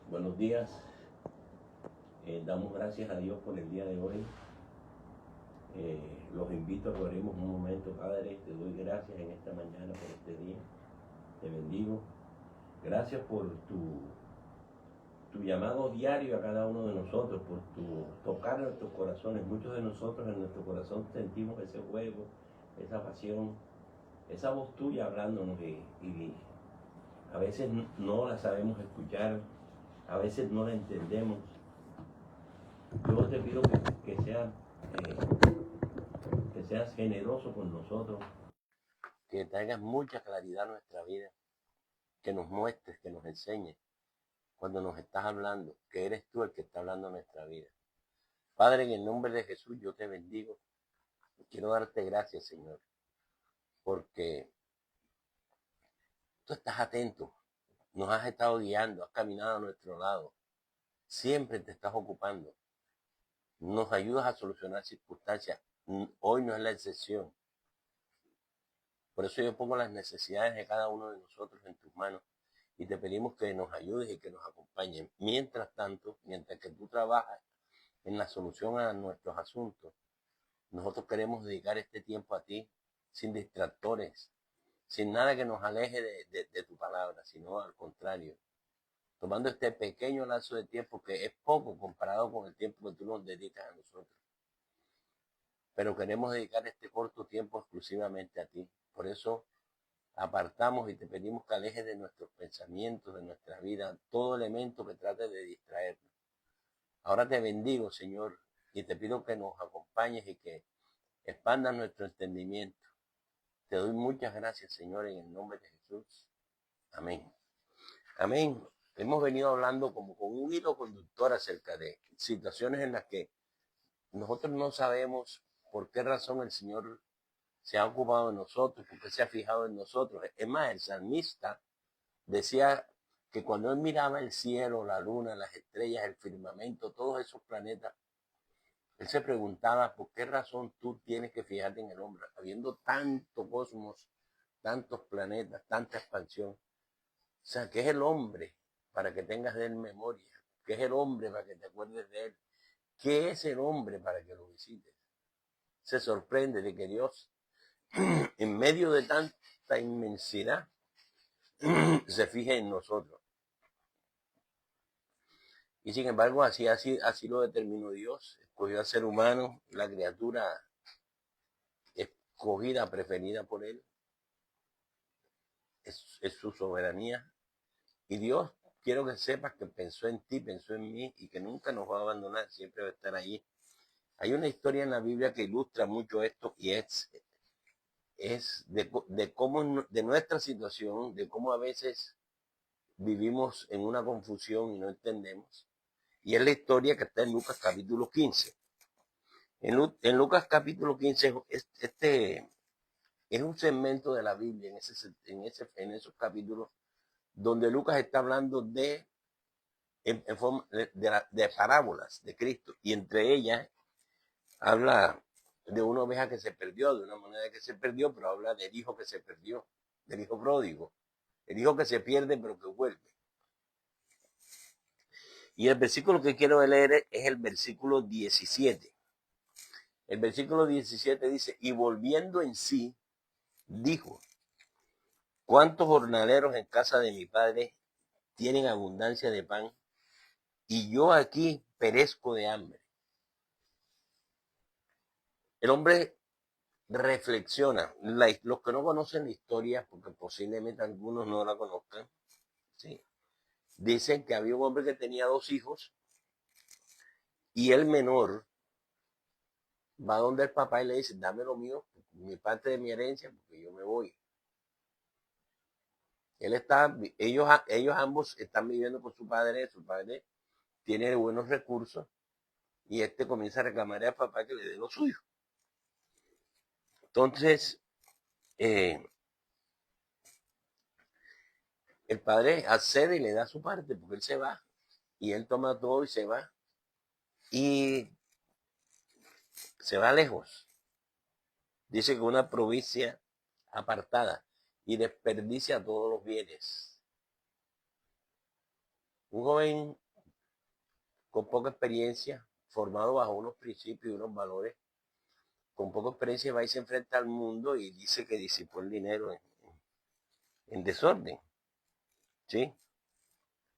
Buenos días. Damos gracias a Dios por el día de hoy. Los invito a que oremos un momento, Padre. Te doy gracias en esta mañana por este día. Te bendigo. Gracias por tu llamado diario a cada uno de nosotros, por tu tocar nuestros corazones. Muchos de nosotros en nuestro corazón sentimos ese fuego, esa pasión, esa voz tuya hablándonos y a veces no la sabemos escuchar, a veces no la entendemos. Yo te pido que seas generoso con nosotros, que traigas mucha claridad a nuestra vida, que nos muestres, que nos enseñes cuando nos estás hablando, que eres tú el que está hablando en nuestra vida. Padre, en el nombre de Jesús yo te bendigo. Quiero darte gracias, Señor, porque tú estás atento, nos has estado guiando, has caminado a nuestro lado, siempre te estás ocupando, nos ayudas a solucionar circunstancias. Hoy no es la excepción. Por eso yo pongo las necesidades de cada uno de nosotros en tus manos y te pedimos que nos ayudes y que nos acompañes. Mientras tanto, mientras que tú trabajas en la solución a nuestros asuntos, nosotros queremos dedicar este tiempo a ti, sin distractores, sin nada que nos aleje de tu palabra, sino al contrario, tomando este pequeño lapso de tiempo que es poco comparado con el tiempo que tú nos dedicas a nosotros. Pero queremos dedicar este corto tiempo exclusivamente a ti. Por eso apartamos y te pedimos que alejes de nuestros pensamientos, de nuestra vida, todo elemento que trate de distraernos. Ahora te bendigo, Señor, y te pido que nos acompañes y que expandas nuestro entendimiento. Te doy muchas gracias, Señor, en el nombre de Jesús. Amén. Amén. Hemos venido hablando como con un hilo conductor acerca de situaciones en las que nosotros no sabemos por qué razón el Señor se ha ocupado de nosotros, por qué se ha fijado en nosotros. Es más, el salmista decía que cuando él miraba el cielo, la luna, las estrellas, el firmamento, todos esos planetas, él se preguntaba por qué razón tú tienes que fijarte en el hombre, habiendo tanto cosmos, tantos planetas, tanta expansión. O sea, ¿qué es el hombre para que tengas de él memoria? ¿Qué es el hombre para que te acuerdes de él? ¿Qué es el hombre para que lo visites? Se sorprende de que Dios, en medio de tanta inmensidad, se fije en nosotros. Y sin embargo, así lo determinó Dios. Escogió al ser humano, la criatura escogida, preferida por él. Es su soberanía. Y Dios, quiero que sepas que pensó en ti, pensó en mí y que nunca nos va a abandonar, siempre va a estar ahí. Hay una historia en la Biblia que ilustra mucho esto y es de cómo, de nuestra situación, de cómo a veces vivimos en una confusión y no entendemos. Y es la historia que está en Lucas capítulo 15. En Lucas capítulo 15, este es un segmento de la Biblia en esos capítulos donde Lucas está hablando en forma de parábolas de Cristo. Y entre ellas habla de una oveja que se perdió, de una moneda que se perdió, pero habla del hijo que se perdió, del hijo pródigo, el hijo que se pierde pero que vuelve. Y el versículo que quiero leer es el versículo 17. El versículo 17 dice, y volviendo en sí, dijo, ¿cuántos jornaleros en casa de mi padre tienen abundancia de pan? Y yo aquí perezco de hambre. El hombre reflexiona. Los que no conocen la historia, porque posiblemente algunos no la conozcan, ¿sí? Dicen que había un hombre que tenía 2 hijos y el menor va donde el papá y le dice, dame lo mío, mi parte de mi herencia, porque yo me voy. Ellos ambos están viviendo con su padre tiene buenos recursos y este comienza a reclamarle al papá que le dé lo suyo. Entonces, el padre accede y le da su parte porque él se va y él toma todo y se va y se va lejos. Dice que una provincia apartada y desperdicia todos los bienes. Un joven con poca experiencia, formado bajo unos principios y unos valores, con poca experiencia va y se enfrenta al mundo y dice que disipó el dinero en desorden, ¿sí?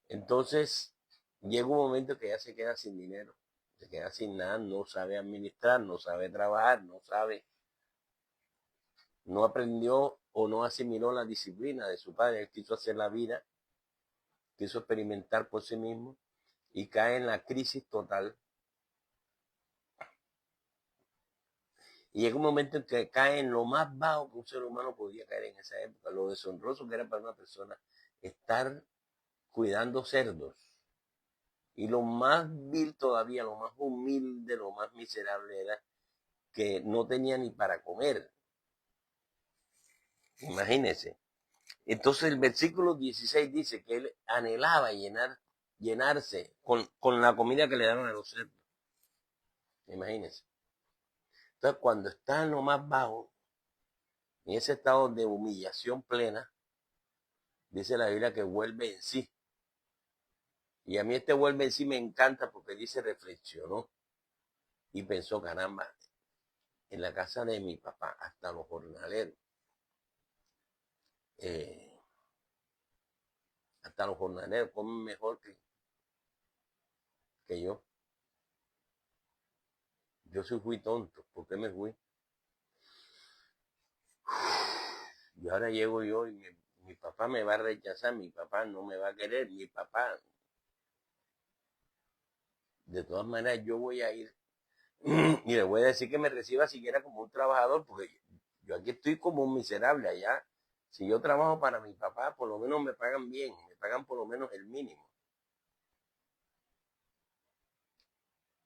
Entonces, llega un momento que ya se queda sin dinero, se queda sin nada, no sabe administrar, no sabe trabajar, no aprendió o no asimiló la disciplina de su padre. Él quiso hacer la vida, quiso experimentar por sí mismo y cae en la crisis total. Y llega un momento en que cae en lo más bajo que un ser humano podía caer en esa época, lo deshonroso que era para una persona estar cuidando cerdos. Y lo más vil todavía, lo más humilde, lo más miserable era que no tenía ni para comer. Imagínense. Entonces el versículo 16 dice que él anhelaba llenarse con la comida que le daban a los cerdos. Imagínense. Entonces cuando está en lo más bajo, en ese estado de humillación plena, dice la Biblia que vuelve en sí. Y a mí este vuelve en sí me encanta porque dice reflexionó y pensó, caramba, en la casa de mi papá, hasta los jornaleros, comen mejor que yo. Yo sí fui tonto, ¿por qué me fui? Y ahora llego yo y mi papá me va a rechazar, mi papá no me va a querer, mi papá. De todas maneras, yo voy a ir y le voy a decir que me reciba siquiera como un trabajador, porque yo aquí estoy como un miserable allá. Si yo trabajo para mi papá, por lo menos me pagan bien, me pagan por lo menos el mínimo.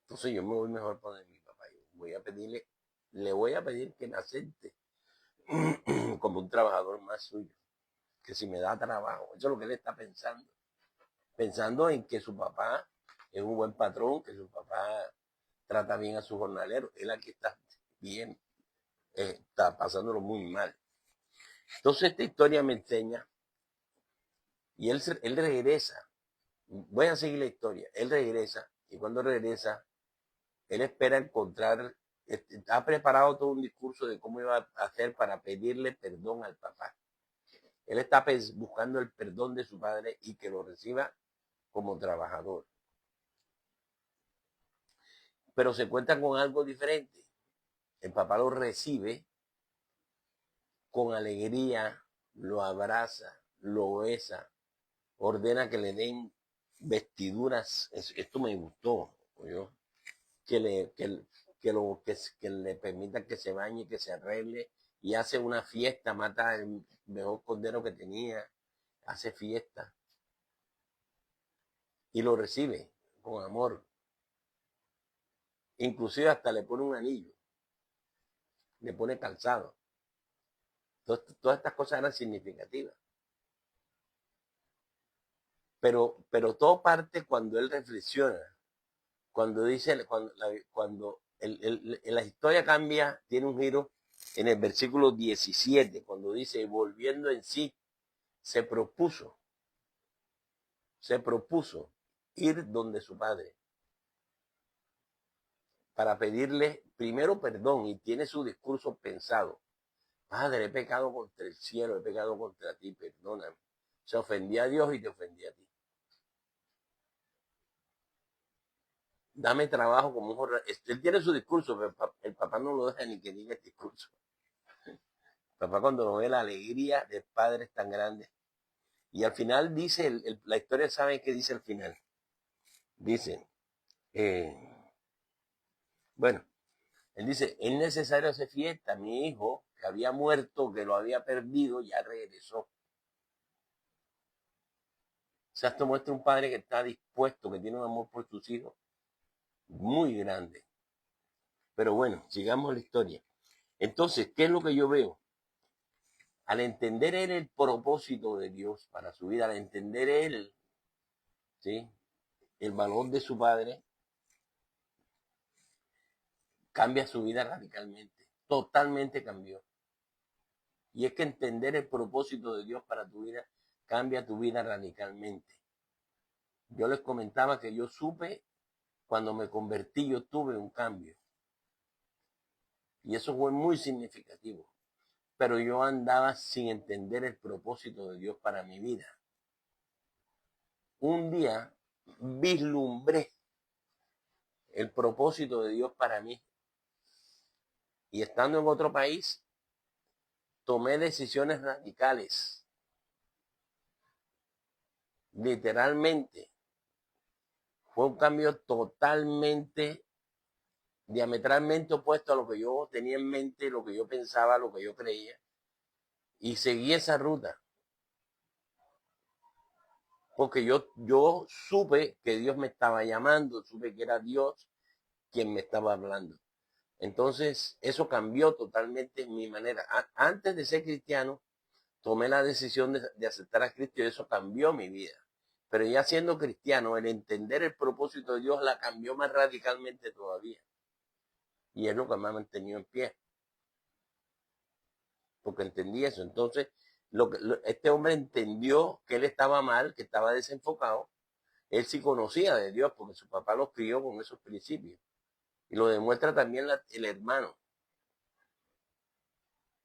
Entonces yo me voy mejor para mi papá. Le voy a pedir que me acepte como un trabajador más suyo, que si me da trabajo. Eso es lo que él está pensando. Pensando en que su papá es un buen patrón, que su papá trata bien a su jornalero. Él aquí está bien, está pasándolo muy mal. Entonces esta historia me enseña, y él regresa. Voy a seguir la historia. Él regresa, y cuando regresa, él espera encontrar, ha preparado todo un discurso de cómo iba a hacer para pedirle perdón al papá. Él está buscando el perdón de su padre y que lo reciba como trabajador. Pero se cuenta con algo diferente. El papá lo recibe con alegría, lo abraza, lo besa, ordena que le den vestiduras. Esto me gustó, ¿oyó? Que le permita que se bañe, que se arregle y hace una fiesta, mata el mejor cordero que tenía, hace fiesta y lo recibe con amor. Inclusive hasta le pone un anillo, le pone calzado. Todas estas cosas eran significativas. Pero todo parte cuando él reflexiona, cuando dice, cuando la historia cambia, tiene un giro en el versículo 17, cuando dice, volviendo en sí, se propuso ir donde su padre para pedirle primero perdón y tiene su discurso pensado. Padre, he pecado contra el cielo, he pecado contra ti, perdóname. Se ofendía a Dios y te ofendí a ti. Dame trabajo como un jornal. Él tiene su discurso, pero el papá no lo deja ni que diga el discurso. El papá cuando lo ve la alegría del padre es tan grande. Y al final dice, la historia sabe qué dice al final. Dice, bueno, él dice, es necesario hacer fiesta. Mi hijo, que había muerto, que lo había perdido, ya regresó. O sea, esto muestra un padre que está dispuesto, que tiene un amor por sus hijos muy grande. Pero bueno, sigamos la historia. Entonces, ¿qué es lo que yo veo? Al entender él el propósito de Dios para su vida, al entender él, ¿sí?, el valor de su padre, cambia su vida radicalmente. Totalmente cambió. Y es que entender el propósito de Dios para tu vida cambia tu vida radicalmente. Yo les comentaba que yo supe, cuando me convertí, yo tuve un cambio. Y eso fue muy significativo. Pero yo andaba sin entender el propósito de Dios para mi vida. Un día vislumbré el propósito de Dios para mí. Y estando en otro país, tomé decisiones radicales. Literalmente. Fue un cambio totalmente, diametralmente opuesto a lo que yo tenía en mente, lo que yo pensaba, lo que yo creía. Y seguí esa ruta. Porque yo supe que Dios me estaba llamando, supe que era Dios quien me estaba hablando. Entonces, eso cambió totalmente mi manera. Antes de ser cristiano, tomé la decisión de aceptar a Cristo y eso cambió mi vida. Pero ya siendo cristiano, el entender el propósito de Dios la cambió más radicalmente todavía. Y es lo que me ha mantenido en pie. Porque entendí eso. Entonces, este hombre entendió que él estaba mal, que estaba desenfocado. Él sí conocía de Dios porque su papá lo crió con esos principios. Y lo demuestra también el hermano.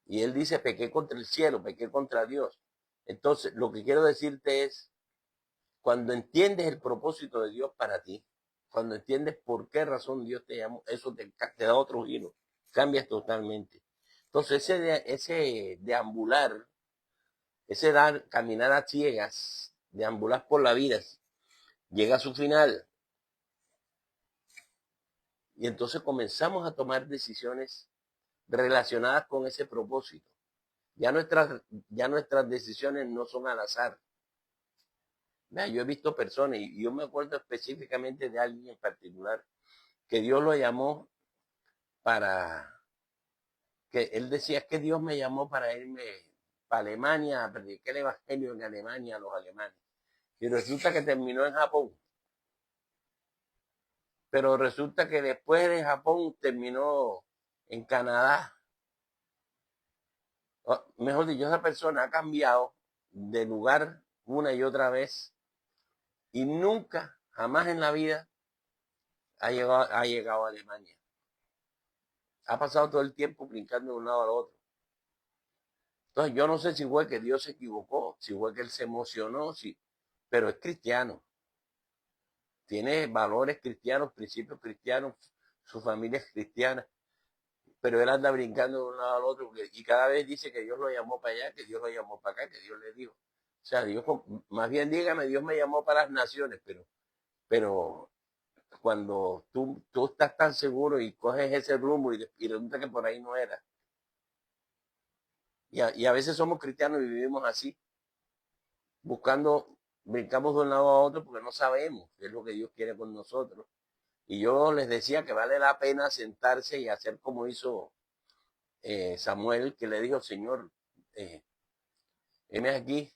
Y él dice, pequé contra el cielo, pequé contra Dios. Entonces, lo que quiero decirte es, cuando entiendes el propósito de Dios para ti, cuando entiendes por qué razón Dios te llamó, eso te da otro giro, cambias totalmente. Entonces, ese deambular, caminar a ciegas, deambular por la vida, llega a su final. Y entonces comenzamos a tomar decisiones relacionadas con ese propósito. Ya nuestras decisiones no son al azar. Vea, yo he visto personas, y yo me acuerdo específicamente de alguien en particular, que Dios lo llamó que él decía que Dios me llamó para irme para Alemania a predicar el evangelio en Alemania a los alemanes. Y resulta que terminó en Japón. Pero resulta que después de Japón terminó en Canadá. Mejor dicho, esa persona ha cambiado de lugar una y otra vez y nunca, jamás en la vida ha llegado a Alemania. Ha pasado todo el tiempo brincando de un lado al otro. Entonces yo no sé si fue que Dios se equivocó, si fue que él se emocionó, pero es cristiano. Tiene valores cristianos, principios cristianos, su familia es cristiana, pero él anda brincando de un lado al otro y cada vez dice que Dios lo llamó para allá, que Dios lo llamó para acá, que Dios le dijo. O sea, Dios, más bien dígame, Dios me llamó para las naciones, pero cuando tú estás tan seguro y coges ese rumbo y resulta que por ahí no era. Y a veces somos cristianos y vivimos así, brincamos de un lado a otro porque no sabemos qué es lo que Dios quiere con nosotros. Y yo les decía que vale la pena sentarse y hacer como hizo Samuel, que le dijo, Señor, heme aquí,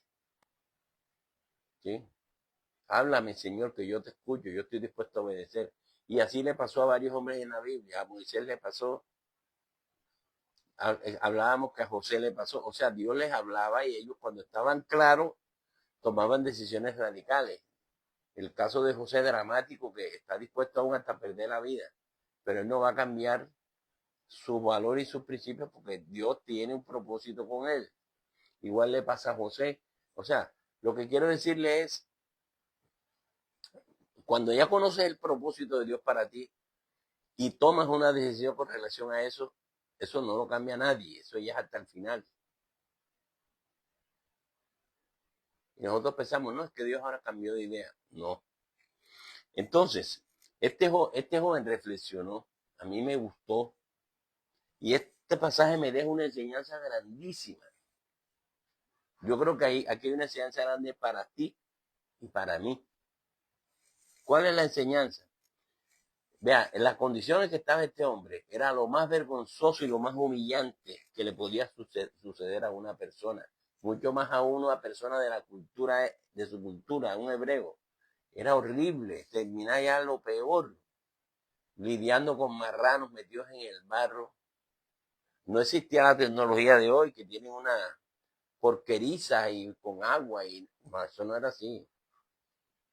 ¿sí? Háblame, Señor, que yo te escucho, yo estoy dispuesto a obedecer. Y así le pasó a varios hombres en la Biblia. A Moisés le pasó, hablábamos que a José le pasó. O sea, Dios les hablaba y ellos cuando estaban claros tomaban decisiones radicales. El caso de José dramático, que está dispuesto aún hasta perder la vida, pero él no va a cambiar sus valores y sus principios porque Dios tiene un propósito con él. Igual le pasa a José. O sea, lo que quiero decirle es, cuando ya conoces el propósito de Dios para ti y tomas una decisión con relación a eso, eso no lo cambia nadie, eso ya es hasta el final. Y nosotros pensamos, no, es que Dios ahora cambió de idea. No. Entonces, este joven reflexionó, a mí me gustó, y este pasaje me deja una enseñanza grandísima. Yo creo que aquí hay una enseñanza grande para ti y para mí. ¿Cuál es la enseñanza? Vea, en las condiciones que estaba este hombre, era lo más vergonzoso y lo más humillante que le podía suceder a una persona. Mucho más a una persona de la cultura, de su cultura, un hebreo. Era horrible, terminar ya lo peor, lidiando con marranos metidos en el barro. No existía la tecnología de hoy, que tienen una porqueriza y con agua, y no, eso no era así.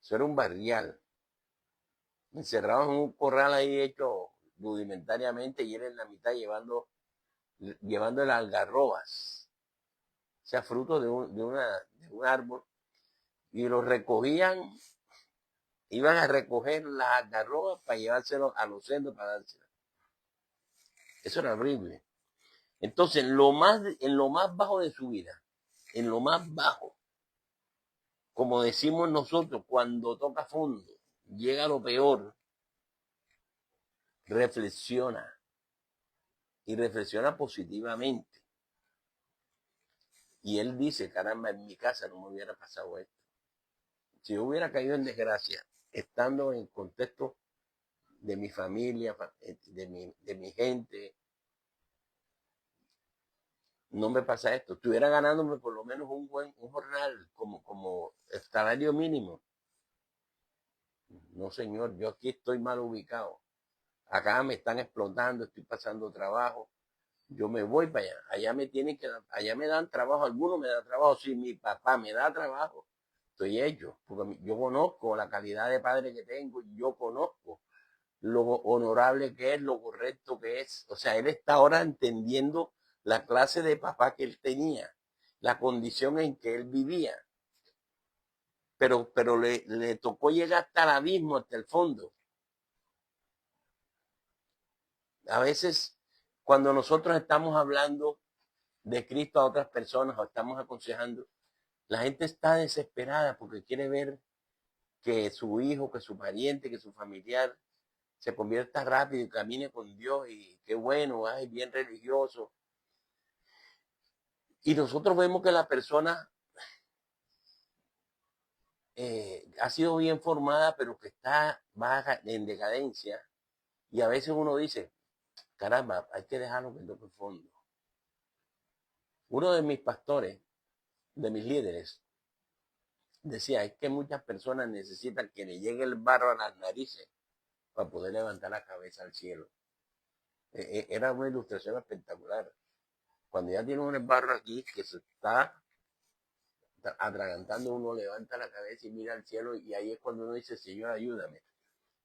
Eso era un barrial. Encerrados en un corral ahí hecho rudimentariamente y él en la mitad llevando las algarrobas, o sea, frutos de un árbol, y los recogían, iban a recoger las algarrobas para llevárselos a los centros para dárselas. Eso era horrible. Entonces, en lo más bajo de su vida, en lo más bajo, como decimos nosotros, cuando toca fondo, llega lo peor, reflexiona y reflexiona positivamente. Y él dice, caramba, en mi casa no me hubiera pasado esto. Si yo hubiera caído en desgracia, estando en contexto de mi familia, de mi gente, no me pasa esto. Estuviera ganándome por lo menos un jornal como el salario mínimo. No, señor, yo aquí estoy mal ubicado. Acá me están explotando, estoy pasando trabajo. Yo me voy para allá. Allá me dan trabajo, algunos me dan trabajo. Si mi papá me da trabajo, estoy hecho. Porque yo conozco la calidad de padre que tengo, yo conozco lo honorable que es, lo correcto que es. O sea, él está ahora entendiendo la clase de papá que él tenía, la condición en que él vivía. Pero le tocó llegar hasta el abismo, hasta el fondo. A veces, cuando nosotros estamos hablando de Cristo a otras personas o estamos aconsejando, la gente está desesperada porque quiere ver que su hijo, que su pariente, que su familiar se convierta rápido y camine con Dios y qué bueno, ay, bien religioso. Y nosotros vemos que la persona ha sido bien formada, pero que está baja en decadencia. Y a veces uno dice, caramba, hay que dejarlo que toque fondo. Uno de mis pastores, de mis líderes, decía, es que muchas personas necesitan que le llegue el barro a las narices para poder levantar la cabeza al cielo. Era una ilustración espectacular. Cuando ya tiene un barro aquí que se está atragantando, uno levanta la cabeza y mira al cielo y ahí es cuando uno dice, Señor, ayúdame.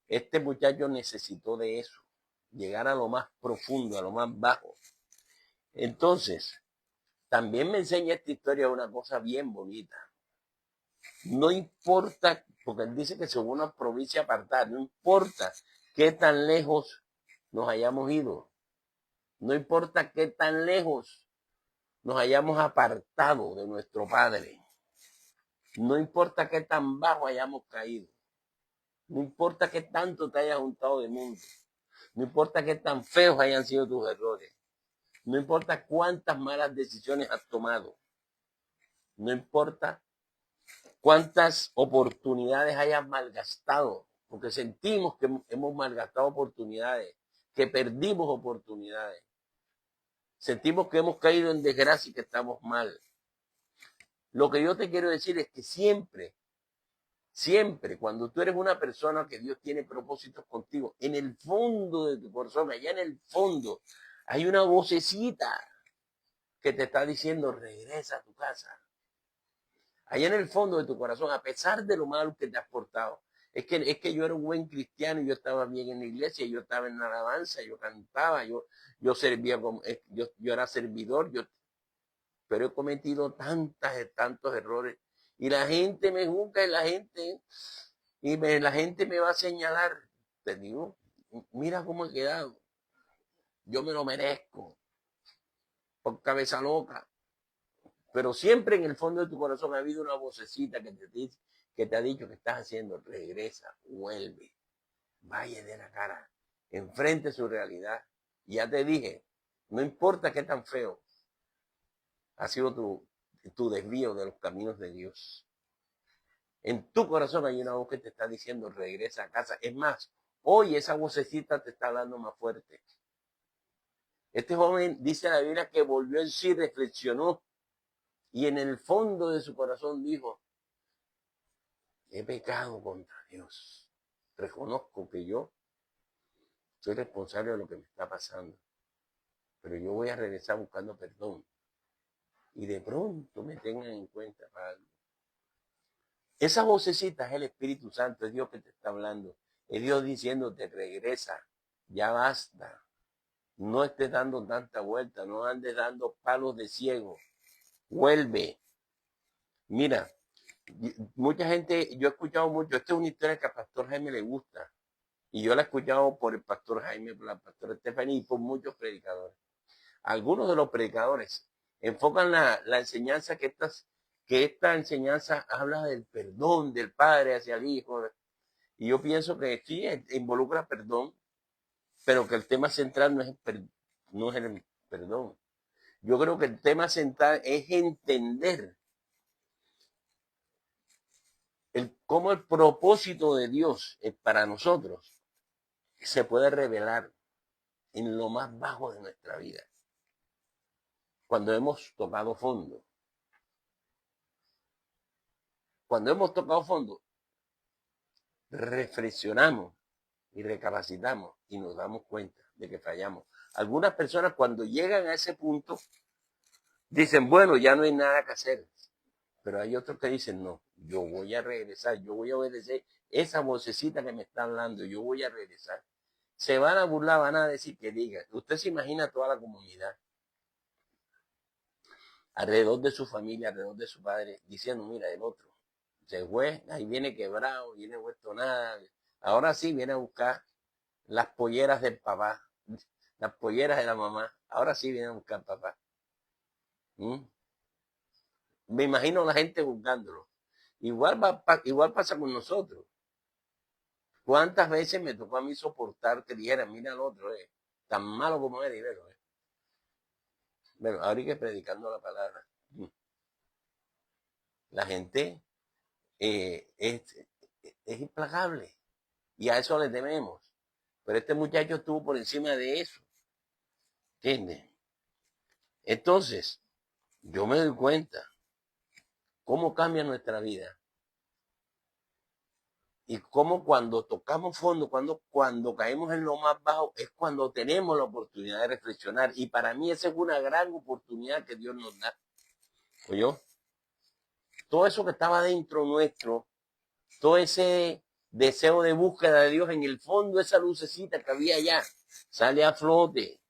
Este muchacho necesitó de eso, llegar a lo más profundo, a lo más bajo. Entonces, también me enseña esta historia una cosa bien bonita. No importa, porque él dice que según una provincia apartada, no importa qué tan lejos nos hayamos ido, no importa qué tan lejos nos hayamos apartado de nuestro Padre, no importa qué tan bajo hayamos caído, no importa qué tanto te hayas juntado de mundo, no importa qué tan feos hayan sido tus errores, no importa cuántas malas decisiones has tomado, no importa cuántas oportunidades hayas malgastado, porque sentimos que hemos malgastado oportunidades, que perdimos oportunidades. Sentimos que hemos caído en desgracia y que estamos mal. Lo que yo te quiero decir es que siempre, siempre, cuando tú eres una persona que Dios tiene propósitos contigo, en el fondo de tu corazón, allá en el fondo, hay una vocecita que te está diciendo, regresa a tu casa. Allá en el fondo de tu corazón, a pesar de lo malo que te has portado. Es que yo era un buen cristiano, yo estaba bien en la iglesia, yo estaba en la alabanza, yo cantaba, yo servía como, yo era servidor, pero he cometido tantos errores. Y la gente me juzga la gente me va a señalar. Te digo, mira cómo he quedado. Yo me lo merezco. Por cabeza loca. Pero siempre en el fondo de tu corazón ha habido una vocecita que te ha dicho que estás haciendo. Regresa, vuelve, vaya de la cara, enfrente su realidad. Y ya te dije, no importa qué tan feo ha sido tu desvío de los caminos de Dios. En tu corazón hay una voz que te está diciendo, regresa a casa. Es más, hoy esa vocecita te está hablando más fuerte. Este joven dice la Biblia que volvió en sí, reflexionó y en el fondo de su corazón dijo, he pecado contra Dios. Reconozco que yo soy responsable de lo que me está pasando, pero yo voy a regresar buscando perdón y de pronto me tengan en cuenta para algo. Esa vocecita es el Espíritu Santo, es Dios que te está hablando. Es Dios diciéndote, regresa, ya basta. No estés dando tanta vuelta, no andes dando palos de ciego. Vuelve. Mira, mucha gente, yo he escuchado mucho, esta es una historia que al pastor Jaime le gusta. Y yo la he escuchado por el pastor Jaime, por la pastora Stephanie y por muchos predicadores. Algunos de los predicadores enfocan la enseñanza que esta enseñanza habla del perdón del padre hacia el hijo. Y yo pienso que sí, involucra perdón, pero que el tema central no es el perdón. Yo creo que el tema central es entender cómo el propósito de Dios para nosotros se puede revelar en lo más bajo de nuestra vida. Cuando hemos tocado fondo. Cuando hemos tocado fondo, reflexionamos y recapacitamos y nos damos cuenta de que fallamos. Algunas personas cuando llegan a ese punto dicen, bueno, ya no hay nada que hacer. Pero hay otros que dicen, no, yo voy a regresar, yo voy a obedecer esa vocecita que me está hablando, yo voy a regresar. Se van a burlar, van a decir que digan. Usted se imagina toda la comunidad alrededor de su familia, alrededor de su padre, diciendo, mira, el otro se fue, ahí viene quebrado, viene vuelto nada. Ahora sí viene a buscar las polleras del papá, las polleras de la mamá. Ahora sí viene a buscar papá. Me imagino a la gente buscándolo. Igual pasa con nosotros. ¿Cuántas veces me tocó a mí soportar que dijeran, mira al otro, tan malo como es, dinero? Bueno, ahora que predicando la palabra. La gente es implacable y a eso le tememos. Pero este muchacho estuvo por encima de eso. ¿Entiendes? Entonces, yo me doy cuenta cómo cambia nuestra vida. Y cómo cuando tocamos fondo, cuando caemos en lo más bajo, es cuando tenemos la oportunidad de reflexionar. Y para mí esa es una gran oportunidad que Dios nos da. ¿Oyó? Todo eso que estaba dentro nuestro, todo ese deseo de búsqueda de Dios, en el fondo esa lucecita que había allá, sale a flote.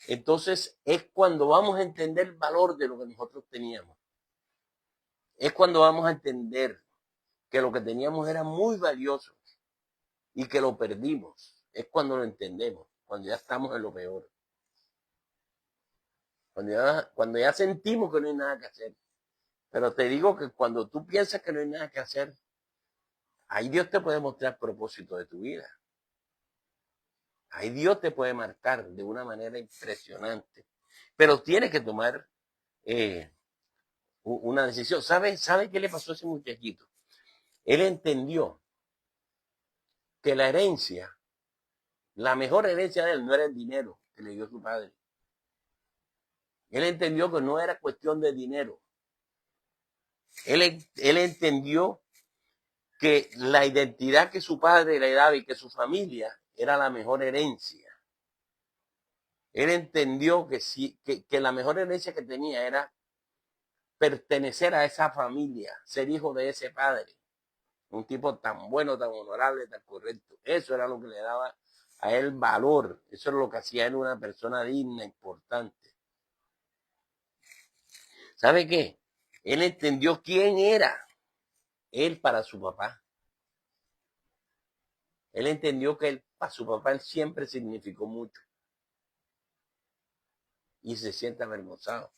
Entonces es cuando vamos a entender el valor de lo que nosotros teníamos. Es cuando vamos a entender que lo que teníamos era muy valioso y que lo perdimos. Es cuando lo entendemos, cuando ya estamos en lo peor. Cuando ya sentimos que no hay nada que hacer. Pero te digo que cuando tú piensas que no hay nada que hacer, ahí Dios te puede mostrar el propósito de tu vida. Ahí Dios te puede marcar de una manera impresionante. Pero tienes que tomar una decisión. ¿Sabe qué le pasó a ese muchachito? Él entendió que la herencia, la mejor herencia de él no era el dinero que le dio su padre. Él entendió que no era cuestión de dinero. Él entendió que la identidad que su padre le daba y que su familia era la mejor herencia. Él entendió que la mejor herencia que tenía era pertenecer a esa familia, ser hijo de ese padre. Un tipo tan bueno, tan honorable, tan correcto. Eso era lo que le daba a él valor. Eso es lo que hacía él una persona digna, importante. ¿Sabe qué? Él entendió quién era él para su papá. Él entendió que él, para su papá él siempre significó mucho. Y se siente avergonzado.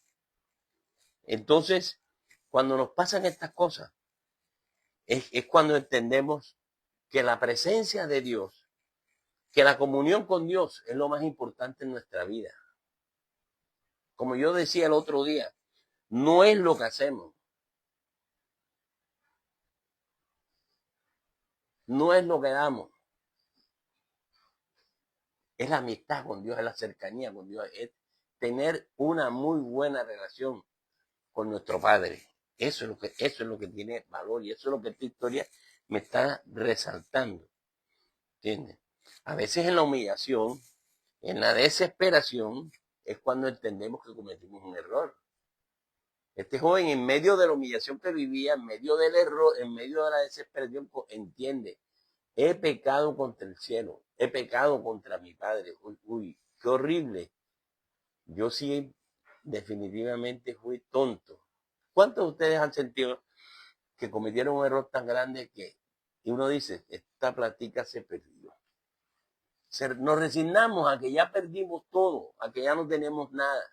Entonces, cuando nos pasan estas cosas, es cuando entendemos que la presencia de Dios, que la comunión con Dios es lo más importante en nuestra vida. Como yo decía el otro día, no es lo que hacemos, no es lo que damos, es la amistad con Dios, es la cercanía con Dios, es tener una muy buena relación con nuestro Padre. Eso es lo que tiene valor y eso es lo que esta historia me está resaltando. ¿Entiendes? A veces en la humillación, en la desesperación, es cuando entendemos que cometimos un error. Este joven, en medio de la humillación que vivía, en medio del error, en medio de la desesperación, entiende, he pecado contra el cielo, he pecado contra mi padre. Uy, uy, qué horrible. Yo sí, definitivamente fui tonto. ¿Cuántos de ustedes han sentido que cometieron un error tan grande que y uno dice, esta plática se perdió? Nos resignamos a que ya perdimos todo, a que ya no tenemos nada,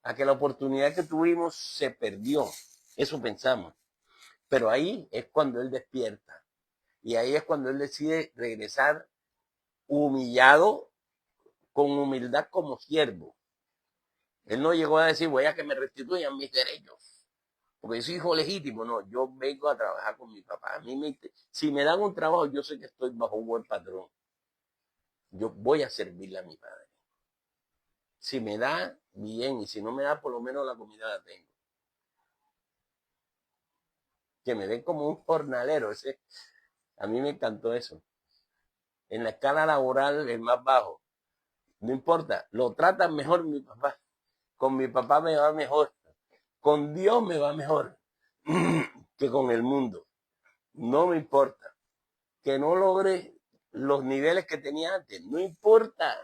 a que la oportunidad que tuvimos se perdió. Eso pensamos. Pero ahí es cuando él despierta. Y ahí es cuando él decide regresar humillado, con humildad como siervo. Él no llegó a decir, voy a que me restituyan mis derechos, porque yo soy hijo legítimo. No, yo vengo a trabajar con mi papá. Si me dan un trabajo, yo sé que estoy bajo un buen patrón. Yo voy a servirle a mi padre. Si me da, bien, y si no me da, por lo menos la comida la tengo. Que me ven como un jornalero. A mí me encantó eso. En la escala laboral, el más bajo, no importa, lo tratan mejor mi papá. Con mi papá me va mejor. Con Dios me va mejor que con el mundo. No me importa. Que no logre los niveles que tenía antes. No importa.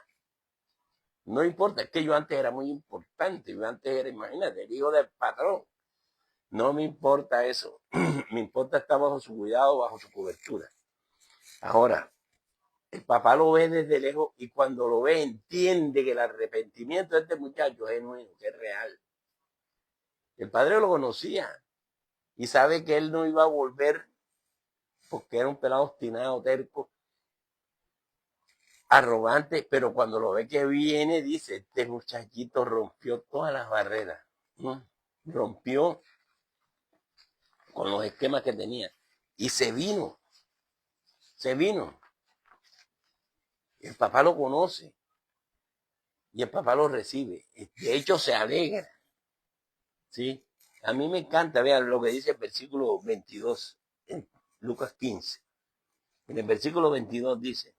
No importa. Es que yo antes era muy importante. Yo antes era, imagínate, el hijo del patrón. No me importa eso. Me importa estar bajo su cuidado, bajo su cobertura. Ahora, el papá lo ve desde lejos y cuando lo ve entiende que el arrepentimiento de este muchacho es genuino, que es real. El padre lo conocía y sabe que él no iba a volver porque era un pelado obstinado, terco, arrogante, pero cuando lo ve que viene, dice, este muchachito rompió todas las barreras, ¿no? Rompió con los esquemas que tenía y se vino. El papá lo conoce y el papá lo recibe. De hecho, se alegra, ¿sí? A mí me encanta, vean lo que dice el versículo 22 en Lucas 15. En el versículo 22 dice,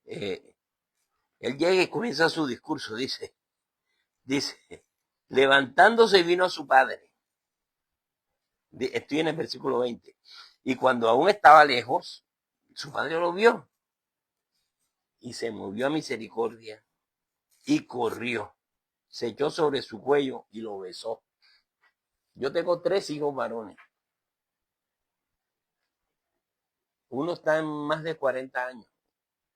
él llega y comienza su discurso, dice, levantándose vino a su padre. Estoy en el versículo 20. Y cuando aún estaba lejos, su padre lo vio y se movió a misericordia y corrió. Se echó sobre su cuello y lo besó. Yo tengo 3 hijos varones. Uno está en más de 40 años.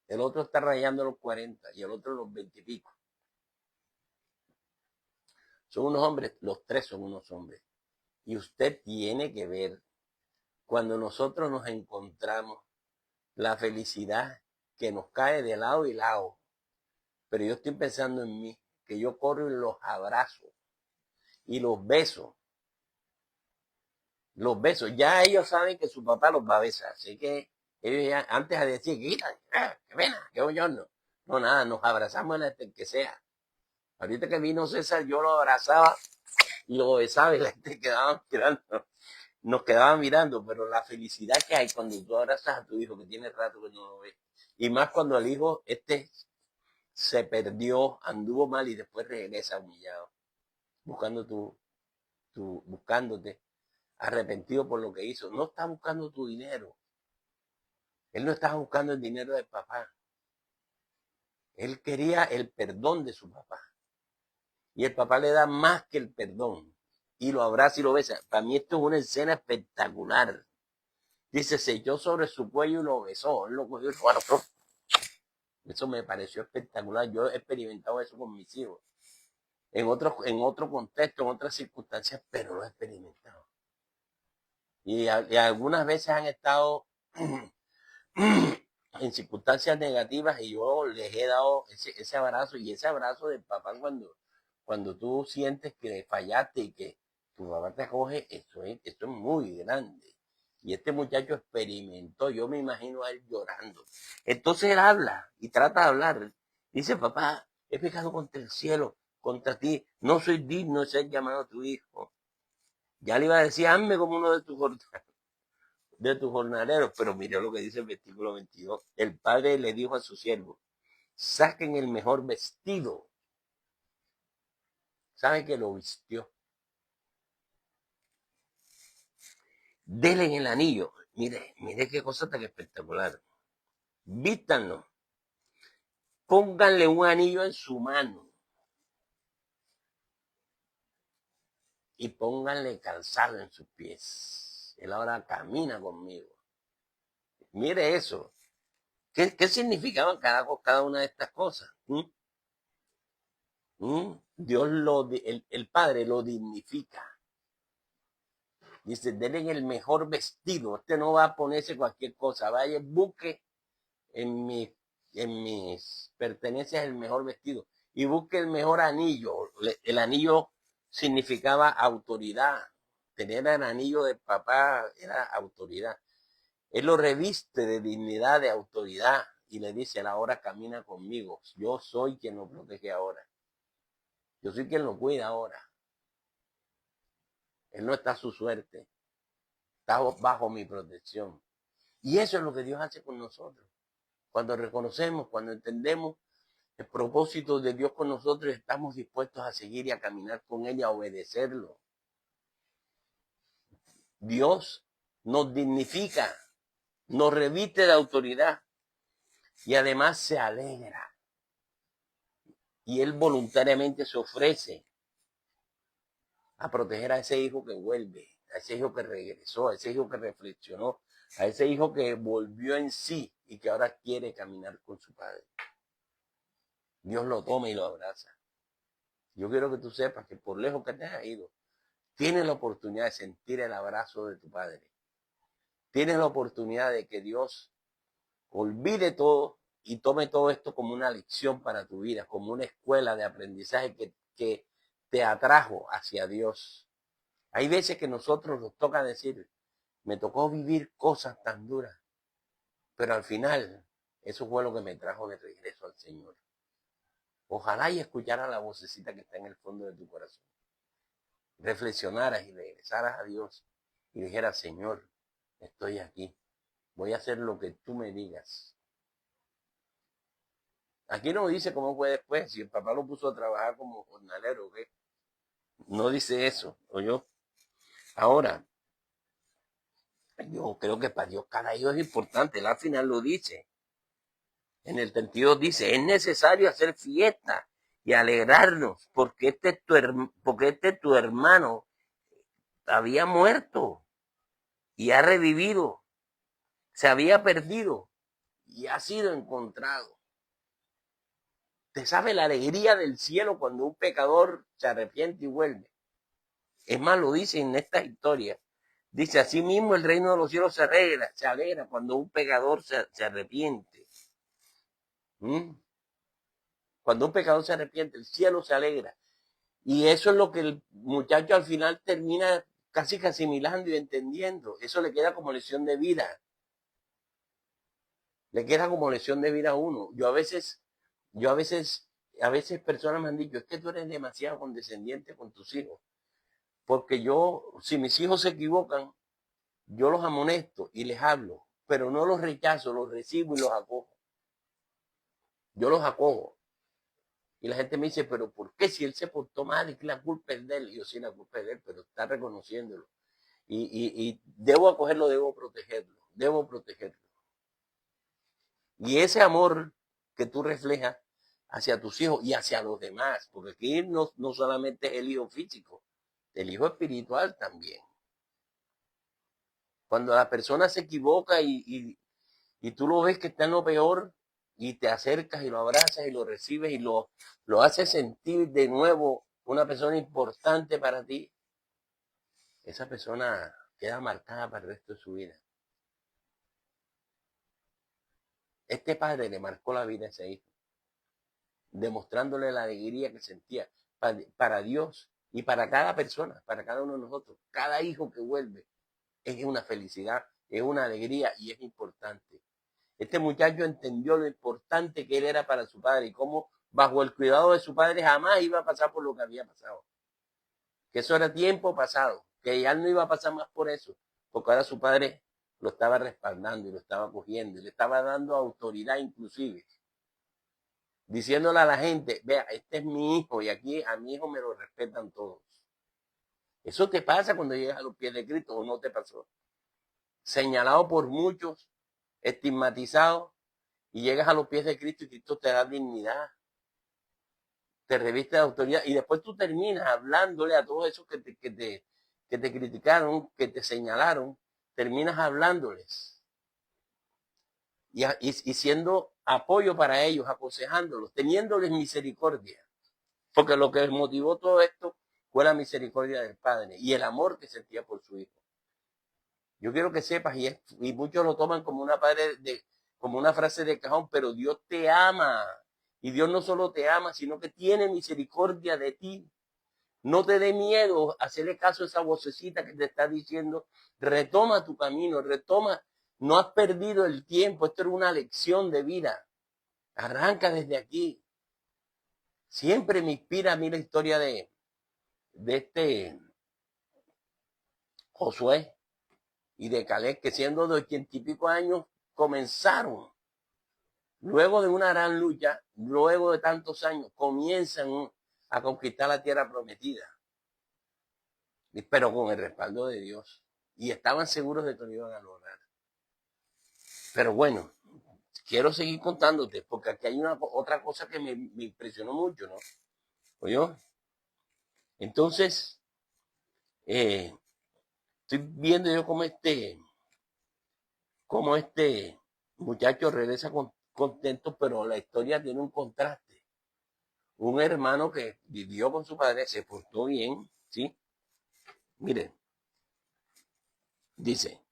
El otro está rayando los 40 y el otro los 20 y pico. Son unos hombres, los 3 son unos hombres. Y usted tiene que ver cuando nosotros nos encontramos la felicidad que nos cae de lado y lado. Pero yo estoy pensando en mí, que yo corro y los abrazo y los beso. Los besos. Ya ellos saben que su papá los va a besar. Así que ellos ya, antes de decir, qué pena, qué bollón. No, nada, nos abrazamos en el que sea. Ahorita que vino César, yo lo abrazaba y lo besaba y la gente quedaba mirando. Nos quedaba mirando, pero la felicidad que hay cuando tú abrazas a tu hijo que tiene rato que no lo ves. Y más cuando el hijo se perdió, anduvo mal y después regresa humillado, buscándote, arrepentido por lo que hizo. No está buscando tu dinero. Él no estaba buscando el dinero del papá. Él quería el perdón de su papá. Y el papá le da más que el perdón. Y lo abraza y lo besa. Para mí esto es una escena espectacular. Dice, se echó sobre su cuello y lo besó. Él lo cogió y bueno, eso me pareció espectacular. Yo he experimentado eso con mis hijos. En otro contexto, en otras circunstancias, pero lo he experimentado. Y algunas veces han estado en circunstancias negativas y yo les he dado ese abrazo y ese abrazo del papá cuando tú sientes que fallaste y que tu papá te acoge, esto es muy grande. Y este muchacho experimentó, yo me imagino a él llorando. Entonces él habla y trata de hablar. Dice, papá, he pecado contra el cielo, contra ti, no soy digno de ser llamado tu hijo. Ya le iba a decir, hazme como uno de tus jornaleros, pero mire lo que dice el versículo 22. El padre le dijo a su siervo, Saquen el mejor vestido. ¿Sabe que lo vistió? Denle el anillo. Mire, mire qué cosa tan espectacular. Vístanlo. Pónganle un anillo en su mano. Y pónganle calzado en sus pies. Él ahora camina conmigo. Mire eso. ¿Qué significaban cada una de estas cosas? Dios el Padre lo dignifica. Dice, denle el mejor vestido. Usted no va a ponerse cualquier cosa. Vaya, busque en mis pertenencias el mejor vestido. Y busque el mejor anillo. El anillo significaba autoridad. Tener el anillo de papá era autoridad. Él lo reviste de dignidad, de autoridad. Y le dice, ahora camina conmigo. Yo soy quien lo protege ahora. Yo soy quien lo cuida ahora. Él no está a su suerte. Está bajo mi protección. Y eso es lo que Dios hace con nosotros. Cuando reconocemos, cuando entendemos el propósito de Dios con nosotros, estamos dispuestos a seguir y a caminar con Él y a obedecerlo. Dios nos dignifica, nos reviste de autoridad y además se alegra. Y Él voluntariamente se ofrece a proteger a ese hijo que vuelve, a ese hijo que regresó, a ese hijo que reflexionó, a ese hijo que volvió en sí y que ahora quiere caminar con su padre. Dios lo toma y lo abraza. Yo quiero que tú sepas que por lejos que te hayas ido, tienes la oportunidad de sentir el abrazo de tu padre. Tienes la oportunidad de que Dios olvide todo y tome todo esto como una lección para tu vida, como una escuela de aprendizaje que te atrajo hacia Dios. Hay veces que nosotros nos toca decir, me tocó vivir cosas tan duras, pero al final eso fue lo que me trajo de regreso al Señor. Ojalá y escuchara la vocecita que está en el fondo de tu corazón. Reflexionaras y regresaras a Dios y dijeras, Señor, estoy aquí. Voy a hacer lo que tú me digas. Aquí no dice cómo fue después, si el papá lo puso a trabajar como jornalero, ¿qué? No dice eso, ¿oyó? Ahora, yo creo que para Dios cada hijo es importante, él al final lo dice. En el 32 dice, es necesario hacer fiesta y alegrarnos, porque este tu hermano había muerto y ha revivido, se había perdido y ha sido encontrado. ¿Te sabe la alegría del cielo cuando un pecador se arrepiente y vuelve? Es más, lo dice en esta historia. Dice, así mismo el reino de los cielos se alegra cuando un pecador se arrepiente. Cuando un pecador se arrepiente, el cielo se alegra. Y eso es lo que el muchacho al final termina casi que asimilando y entendiendo. Eso le queda como lección de vida. Le queda como lección de vida a uno. A veces personas me han dicho, es que tú eres demasiado condescendiente con tus hijos. Porque si mis hijos se equivocan, yo los amonesto y les hablo, pero no los rechazo, los recibo y los acojo. Yo los acojo. Y la gente me dice, pero ¿por qué si él se portó mal y que la culpa es de él? Y yo sí, la culpa es de él, pero está reconociéndolo. Y debo acogerlo, debo protegerlo. Y ese amor que tú reflejas hacia tus hijos y hacia los demás, porque aquí no solamente es el hijo físico, el hijo espiritual también. Cuando la persona se equivoca y tú lo ves que está en lo peor y te acercas y lo abrazas y lo recibes y lo haces sentir de nuevo una persona importante para ti, esa persona queda marcada para el resto de su vida. Este padre le marcó la vida a ese hijo, demostrándole la alegría que sentía para Dios y para cada persona, para cada uno de nosotros. Cada hijo que vuelve es una felicidad, es una alegría y es importante. Este muchacho entendió lo importante que él era para su padre y cómo bajo el cuidado de su padre jamás iba a pasar por lo que había pasado. Que eso era tiempo pasado, que ya no iba a pasar más por eso, porque ahora su padre lo estaba respaldando y lo estaba cogiendo y le estaba dando autoridad inclusive. diciéndole a la gente, vea, este es mi hijo y aquí a mi hijo me lo respetan todos. Eso te pasa cuando llegas a los pies de Cristo, o no te pasó. Señalado por muchos, estigmatizado, y llegas a los pies de Cristo y Cristo te da dignidad, te reviste de autoridad, y después tú terminas hablándole a todos esos que te criticaron, que te señalaron, terminas hablándoles y siendo apoyo para ellos, aconsejándolos, teniéndoles misericordia. Porque lo que motivó todo esto fue la misericordia del Padre y el amor que sentía por su hijo. Yo quiero que sepas, y muchos lo toman como como una frase de cajón, pero Dios te ama. Y Dios no solo te ama, sino que tiene misericordia de ti. No te dé miedo hacerle caso a esa vocecita que te está diciendo, retoma tu camino, retoma, no has perdido el tiempo, esto era una lección de vida. Arranca desde aquí. Siempre me inspira a mí la historia de este Josué y de Caleb, que siendo de 80 y pico años, comenzaron. Luego de una gran lucha, luego de tantos años, comienzan a conquistar la tierra prometida, pero con el respaldo de Dios. Y estaban seguros de que lo iban a lograr. Pero bueno, quiero seguir contándote, porque aquí hay otra cosa que me impresionó mucho, ¿no? ¿Oyó? Entonces, estoy viendo yo cómo este muchacho regresa contento, pero la historia tiene un contraste. Un hermano que vivió con su padre, se portó bien, ¿sí? Mire, dice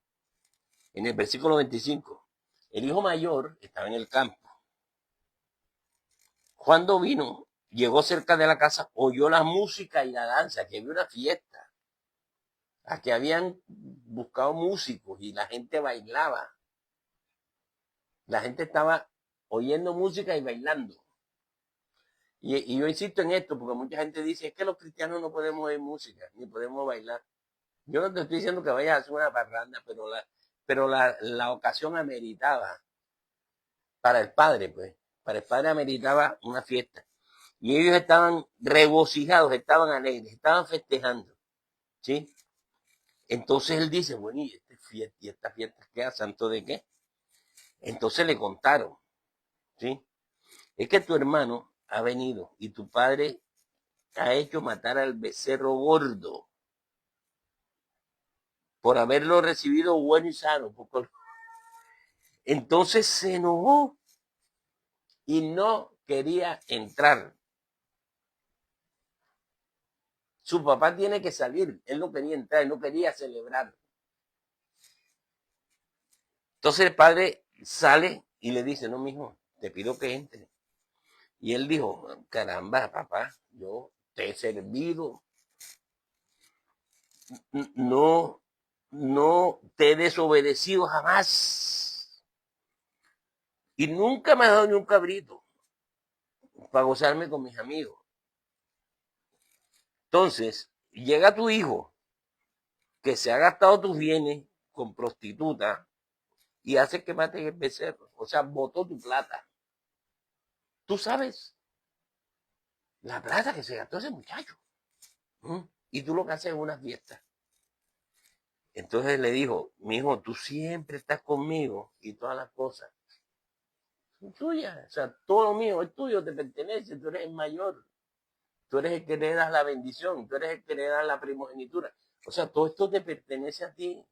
en el versículo 25, el hijo mayor estaba en el campo. Cuando vino, llegó cerca de la casa, oyó la música y la danza, que había una fiesta, a que habían buscado músicos y la gente bailaba. La gente estaba oyendo música y bailando. Y yo insisto en esto porque mucha gente dice, es que los cristianos no podemos oír música, ni podemos bailar. Yo no te estoy diciendo que vayas a hacer una parranda, pero la ocasión ameritaba, para el padre, pues, para el padre ameritaba una fiesta. Y ellos estaban regocijados, estaban alegres, estaban festejando, ¿sí? Entonces él dice, bueno, ¿y esta fiesta qué? ¿Santo de qué? Entonces le contaron, ¿sí? Es que tu hermano ha venido y tu padre ha hecho matar al becerro gordo por haberlo recibido bueno y sano. Entonces se enojó y no quería entrar. Su papá tiene que salir, él no quería entrar, él no quería celebrar. Entonces el padre sale y le dice, no, mijo, te pido que entre. Y él dijo, caramba, papá, yo te he servido, no te he desobedecido jamás. Y nunca me has dado ni un cabrito para gozarme con mis amigos. Entonces, llega tu hijo que se ha gastado tus bienes con prostituta y hace que mates el becerro. O sea, botó tu plata. Tú sabes la plata que se gastó ese muchacho. Y tú lo que haces es una fiesta. Entonces le dijo, mi hijo, tú siempre estás conmigo y todas las cosas son tuyas. O sea, todo lo mío es tuyo, te pertenece, tú eres el mayor. Tú eres el que le das la bendición, tú eres el que le das la primogenitura. O sea, todo esto te pertenece a ti.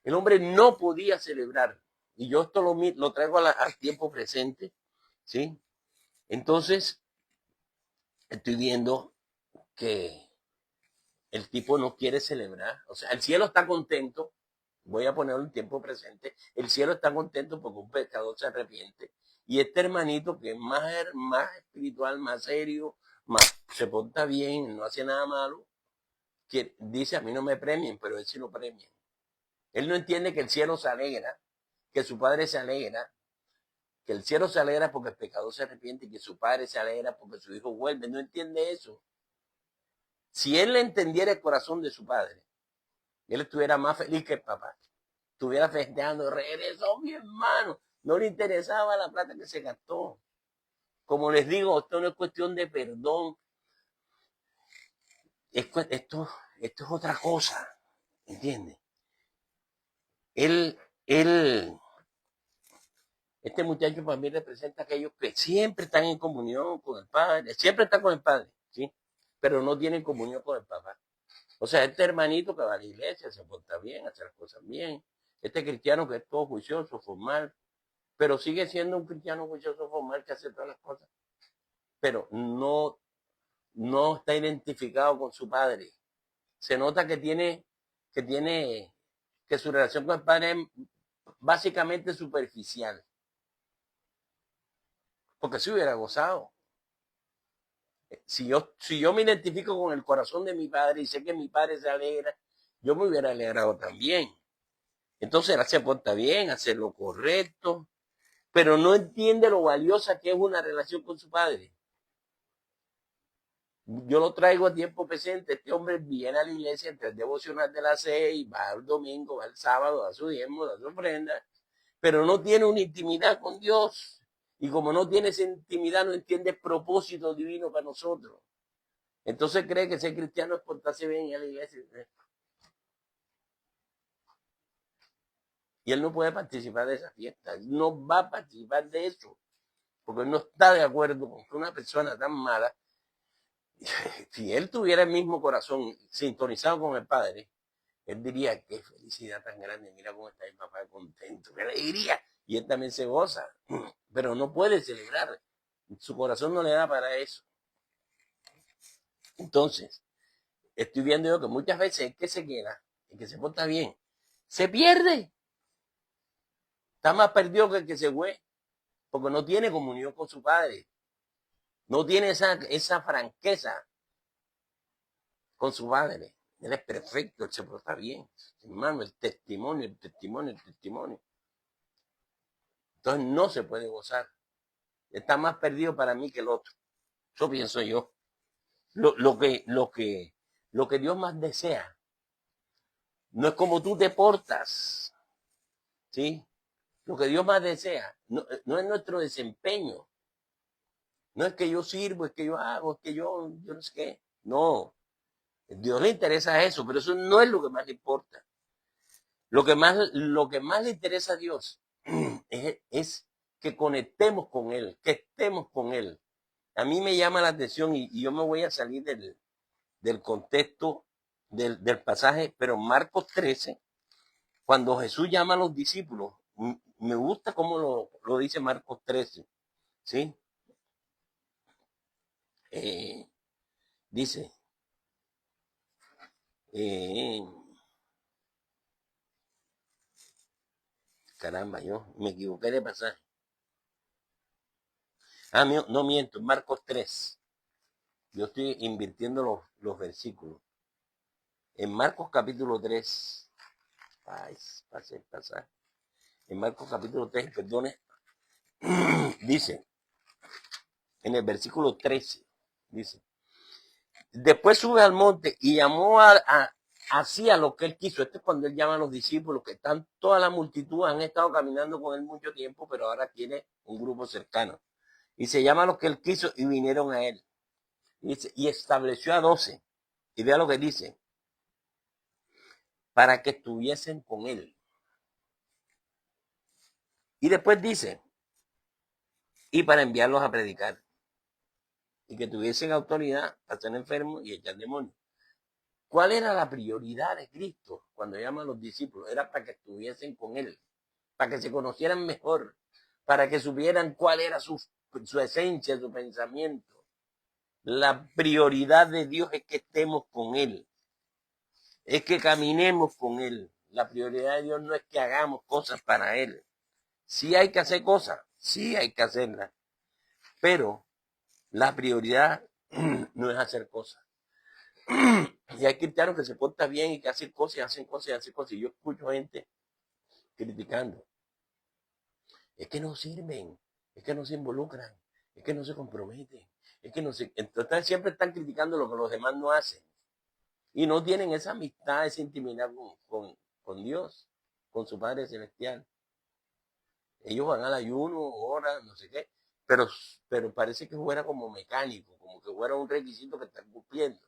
El hombre no podía celebrar. Y yo esto lo traigo al tiempo presente, ¿sí? Entonces, estoy viendo que el tipo no quiere celebrar. O sea, el cielo está contento. Voy a ponerlo en tiempo presente. El cielo está contento porque un pecador se arrepiente. Y este hermanito que es más espiritual, más serio, se porta bien, no hace nada malo, que dice, a mí no me premien, pero él sí lo premia. Él no entiende que el cielo se alegra, que su padre se alegra, que el cielo se alegra porque el pecador se arrepiente y que su padre se alegra porque su hijo vuelve. No entiende eso. Si él entendiera el corazón de su padre, él estuviera más feliz que el papá. Estuviera festejando, regresó mi hermano. No le interesaba la plata que se gastó. Como les digo, esto no es cuestión de perdón. Esto es otra cosa. ¿Entiendes? Él, este muchacho para mí representa a aquellos que siempre están en comunión con el Padre, siempre están con el Padre, ¿sí? Pero no tienen comunión con el Papá. O sea, este hermanito que va a la iglesia, se porta bien, hace las cosas bien. Este cristiano que es todo juicioso, formal, pero sigue siendo un cristiano juicioso, formal, que hace todas las cosas. Pero no está identificado con su Padre. Se nota que su relación con el Padre es básicamente superficial. Porque si hubiera gozado. Si yo me identifico con el corazón de mi padre y sé que mi padre se alegra, yo me hubiera alegrado también. Entonces él se porta bien, hace lo correcto, pero no entiende lo valiosa que es una relación con su padre. Yo lo traigo a tiempo presente. Este hombre viene a la iglesia entre el devocional de las 6, va el domingo, va el sábado, da su diezmo, da su ofrenda, pero no tiene una intimidad con Dios. Y como no tiene esa intimidad, no entiende el propósito divino para nosotros. Entonces cree que ser cristiano es portarse bien a la iglesia. Y él no puede participar de esa fiesta. Él no va a participar de eso. Porque él no está de acuerdo con que una persona tan mala, si él tuviera el mismo corazón sintonizado con el Padre, él diría, qué felicidad tan grande, mira cómo está mi papá contento, qué alegría. Y él también se goza, pero no puede celebrar. Su corazón no le da para eso. Entonces, estoy viendo yo que muchas veces el que se queda, el que se porta bien, se pierde. Está más perdido que el que se fue, porque no tiene comunión con su Padre. No tiene esa franqueza con su Padre. Él es perfecto, él se porta bien. Hermano, el testimonio. Entonces no se puede gozar. Está más perdido para mí que el otro. Eso pienso yo. Lo que Dios más desea no es como tú te portas, ¿sí? Lo que Dios más desea no es nuestro desempeño. No es que yo sirvo, es que yo hago, es que yo no sé qué. No. A Dios le interesa eso, pero eso no es lo que más le importa. Lo que más le interesa a Dios es que conectemos con Él, que estemos con Él. A mí me llama la atención y yo me voy a salir del contexto del pasaje, pero Marcos 13, cuando Jesús llama a los discípulos, me gusta cómo lo dice Marcos 13, ¿sí? Dice, caramba, yo me equivoqué de pasaje. No miento, Marcos 3. Yo estoy invirtiendo los versículos. En Marcos capítulo 3, pasé el pasaje. En Marcos capítulo 3, perdone, dice, en el versículo 13, dice, después sube al monte y llamó así a lo que él quiso. Esto es cuando él llama a los discípulos, que están toda la multitud, han estado caminando con él mucho tiempo, pero ahora tiene un grupo cercano. Y se llama a los que él quiso y vinieron a él. Y estableció a 12. Y vea lo que dice. Para que estuviesen con él. Y después dice, y para enviarlos a predicar. Y que tuviesen autoridad para ser enfermos y echar demonios. ¿Cuál era la prioridad de Cristo cuando llama a los discípulos? Era para que estuviesen con él, para que se conocieran mejor, para que supieran cuál era su esencia, su pensamiento. La prioridad de Dios es que estemos con él, es que caminemos con él. La prioridad de Dios no es que hagamos cosas para él. Sí hay que hacer cosas, sí hay que hacerlas, pero la prioridad no es hacer cosas. Y hay cristianos que se portan bien y que hacen cosas y hacen cosas y hacen cosas. Y yo escucho gente criticando. Es que no sirven, es que no se involucran, es que no se comprometen, es que no se... Entonces siempre están criticando lo que los demás no hacen. Y no tienen esa amistad, esa intimidad con Dios, con su Padre Celestial. Ellos van al ayuno, oran, no sé qué, pero, pero parece que fuera como mecánico, como que fuera un requisito que están cumpliendo.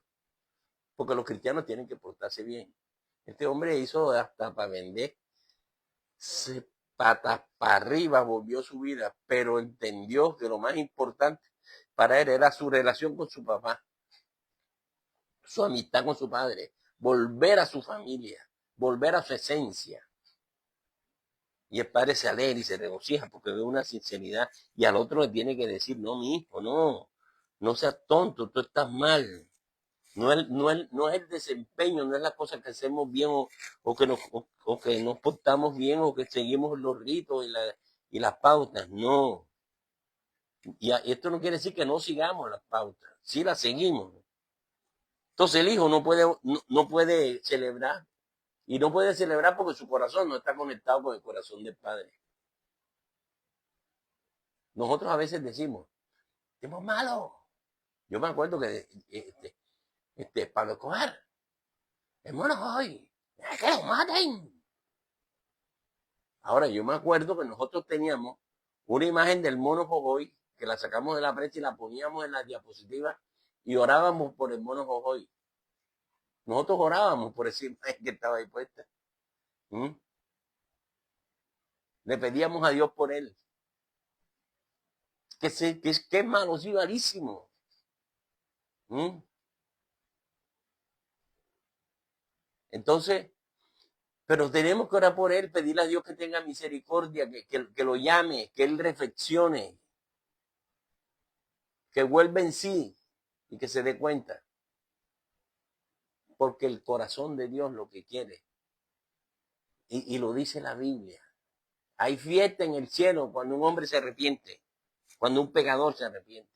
Porque los cristianos tienen que portarse bien. Este hombre hizo hasta para vender, se patas para arriba volvió su vida, pero entendió que lo más importante para él era su relación con su papá, su amistad con su padre, volver a su familia, volver a su esencia. Y el padre se alegra y se regocija porque ve una sinceridad y al otro le tiene que decir, no, mi hijo, no, no seas tonto, tú estás mal. No es el desempeño, no es la cosa que hacemos bien o que nos portamos bien o que seguimos los ritos y las pautas, no. Y esto no quiere decir que no sigamos las pautas, sí las seguimos. Entonces el hijo no puede celebrar y no puede celebrar porque su corazón no está conectado con el corazón del padre. Nosotros a veces decimos, somos malos. Yo me acuerdo que Pablo Escobar, hermanos hoy, que lo maten. Ahora, yo me acuerdo que nosotros teníamos una imagen del mono Jojoy, que la sacamos de la prensa y la poníamos en la diapositiva y orábamos por el mono Jojoy. Nosotros orábamos por esa imagen que estaba ahí puesta. ¿Mm? Le pedíamos a Dios por él. Que es malo, sí, malísimo. ¿Mm? Entonces, pero tenemos que orar por él, pedirle a Dios que tenga misericordia, que lo llame, que él reflexione, que vuelva en sí y que se dé cuenta. Porque el corazón de Dios lo que quiere, y lo dice la Biblia, hay fiesta en el cielo cuando un hombre se arrepiente, cuando un pecador se arrepiente.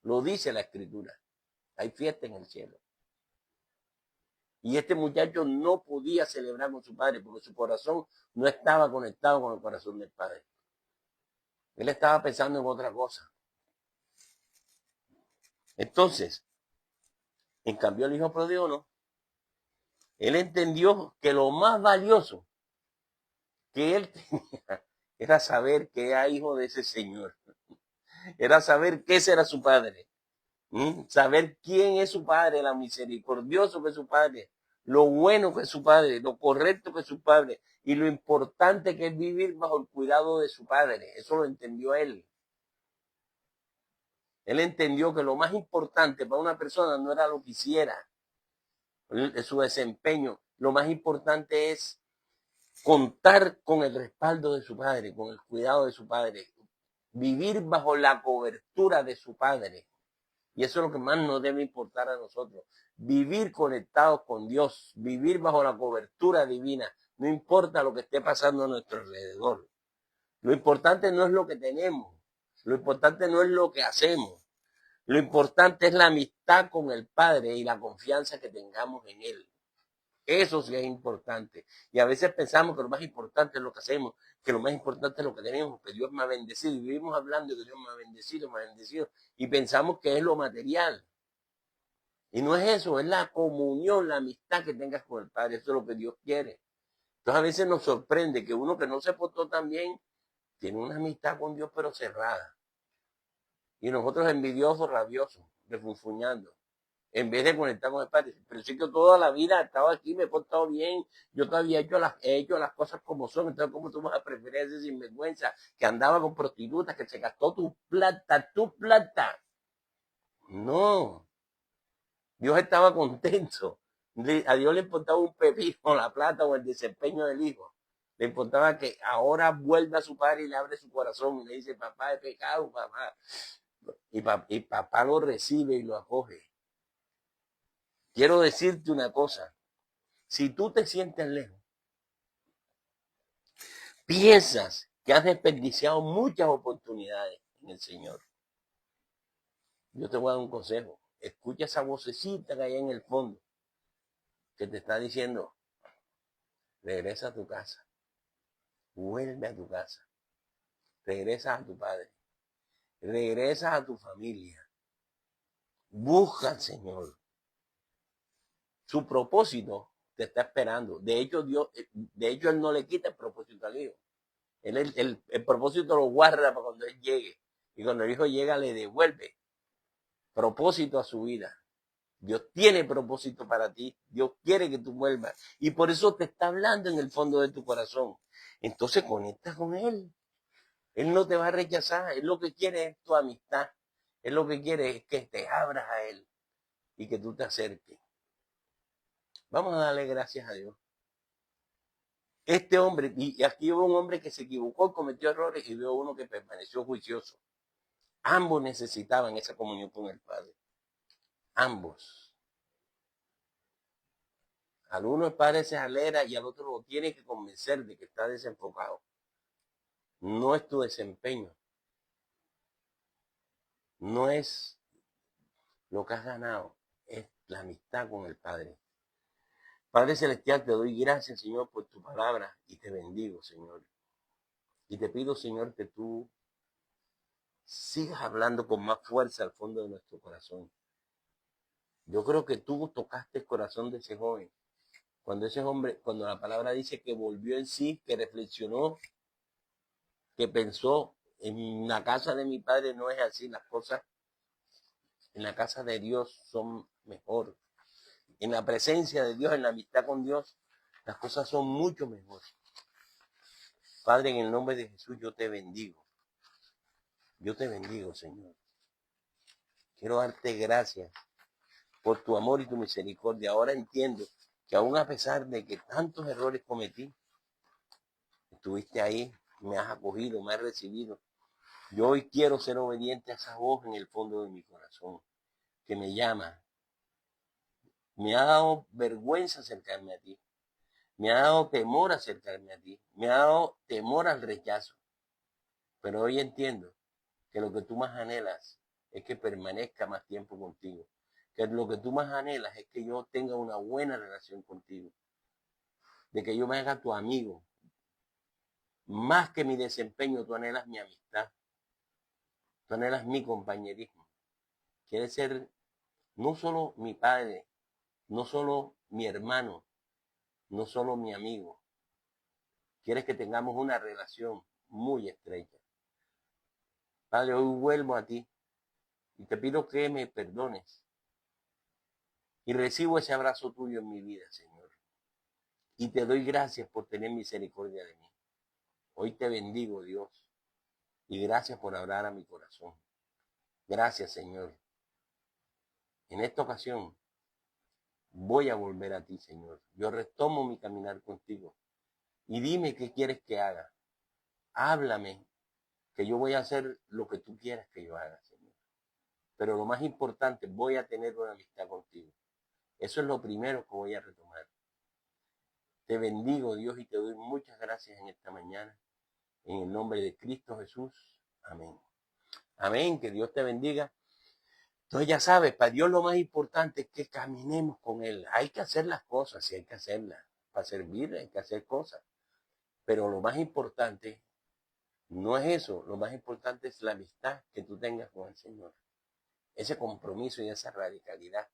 Lo dice la Escritura, hay fiesta en el cielo. Y este muchacho no podía celebrar con su padre porque su corazón no estaba conectado con el corazón del padre. Él estaba pensando en otra cosa. Entonces, en cambio el hijo pródigo no. Él entendió que lo más valioso que él tenía era saber que era hijo de ese Señor. Era saber qué será su padre. Saber quién es su padre, lo misericordioso que es su padre, lo bueno que es su padre, lo correcto que es su padre y lo importante que es vivir bajo el cuidado de su padre. Eso lo entendió él. Él entendió que lo más importante para una persona no era lo que hiciera, su desempeño. Lo más importante es contar con el respaldo de su padre, con el cuidado de su padre, vivir bajo la cobertura de su padre. Y eso es lo que más nos debe importar a nosotros. Vivir conectados con Dios, vivir bajo la cobertura divina. No importa lo que esté pasando a nuestro alrededor. Lo importante no es lo que tenemos. Lo importante no es lo que hacemos. Lo importante es la amistad con el Padre y la confianza que tengamos en Él. Eso sí es importante. Y a veces pensamos que lo más importante es lo que hacemos, que lo más importante es lo que tenemos, que Dios me ha bendecido. Y vivimos hablando de que Dios me ha bendecido, me ha bendecido. Y pensamos que es lo material. Y no es eso, es la comunión, la amistad que tengas con el Padre. Eso es lo que Dios quiere. Entonces a veces nos sorprende que uno que no se portó tan bien tiene una amistad con Dios pero cerrada. Y nosotros envidiosos, rabiosos, refunfuñando. En vez de conectar con el Padre. Pero sí que toda la vida he estado aquí, me he portado bien, yo todavía he hecho las cosas como son, entonces ¿cómo tú vas a preferir ese sinvergüenza que andaba con prostitutas, que se gastó tu plata, tu plata? No, Dios estaba contento. A Dios le importaba un pepino, la plata o el desempeño del hijo. Le importaba que ahora vuelva a su padre y le abre su corazón y le dice, papá, he pecado, papá. Y papá lo recibe y lo acoge. Quiero decirte una cosa. Si tú te sientes lejos, piensas que has desperdiciado muchas oportunidades en el Señor, yo te voy a dar un consejo. Escucha esa vocecita que hay en el fondo que te está diciendo, regresa a tu casa, vuelve a tu casa, regresa a tu padre, regresa a tu familia, busca al Señor. Su propósito te está esperando. De hecho, Él no le quita el propósito al hijo. Él el propósito lo guarda para cuando él llegue. Y cuando el hijo llega le devuelve propósito a su vida. Dios tiene propósito para ti. Dios quiere que tú vuelvas. Y por eso te está hablando en el fondo de tu corazón. Entonces conecta con Él. Él no te va a rechazar. Él lo que quiere es tu amistad. Él lo que quiere es que te abras a Él y que tú te acerques. Vamos a darle gracias a Dios. Este hombre, y aquí hubo un hombre que se equivocó, cometió errores, y veo uno que permaneció juicioso. Ambos necesitaban esa comunión con el Padre. Ambos. Al uno el Padre se acelera y al otro lo tiene que convencer de que está desenfocado. No es tu desempeño. No es lo que has ganado. Es la amistad con el Padre. Padre Celestial, te doy gracias, Señor, por tu palabra y te bendigo, Señor. Y te pido, Señor, que tú sigas hablando con más fuerza al fondo de nuestro corazón. Yo creo que tú tocaste el corazón de ese joven. Cuando ese hombre, cuando la palabra dice que volvió en sí, que reflexionó, que pensó, en la casa de mi padre no es así, las cosas en la casa de Dios son mejor. En la presencia de Dios, en la amistad con Dios, las cosas son mucho mejor. Padre, en el nombre de Jesús, yo te bendigo. Yo te bendigo, Señor. Quiero darte gracias por tu amor y tu misericordia. Ahora entiendo que aún a pesar de que tantos errores cometí, estuviste ahí, me has acogido, me has recibido. Yo hoy quiero ser obediente a esa voz en el fondo de mi corazón, que me llama. Me ha dado vergüenza acercarme a ti. Me ha dado temor acercarme a ti. Me ha dado temor al rechazo. Pero hoy entiendo que lo que tú más anhelas es que permanezca más tiempo contigo. Que lo que tú más anhelas es que yo tenga una buena relación contigo. De que yo me haga tu amigo. Más que mi desempeño, tú anhelas mi amistad. Tú anhelas mi compañerismo. Quieres ser no solo mi padre, no solo mi hermano, no solo mi amigo. Quieres que tengamos una relación muy estrecha. Padre, hoy vuelvo a ti y te pido que me perdones. Y recibo ese abrazo tuyo en mi vida, Señor. Y te doy gracias por tener misericordia de mí. Hoy te bendigo, Dios. Y gracias por hablar a mi corazón. Gracias, Señor. En esta ocasión voy a volver a ti, Señor. Yo retomo mi caminar contigo. Y dime qué quieres que haga. Háblame, que yo voy a hacer lo que tú quieras que yo haga, Señor. Pero lo más importante, voy a tener una amistad contigo. Eso es lo primero que voy a retomar. Te bendigo, Dios, y te doy muchas gracias en esta mañana. En el nombre de Cristo Jesús. Amén. Amén. Que Dios te bendiga. Entonces ya sabes, para Dios lo más importante es que caminemos con Él. Hay que hacer las cosas, sí hay que hacerlas. Para servir hay que hacer cosas. Pero lo más importante no es eso. Lo más importante es la amistad que tú tengas con el Señor. Ese compromiso y esa radicalidad.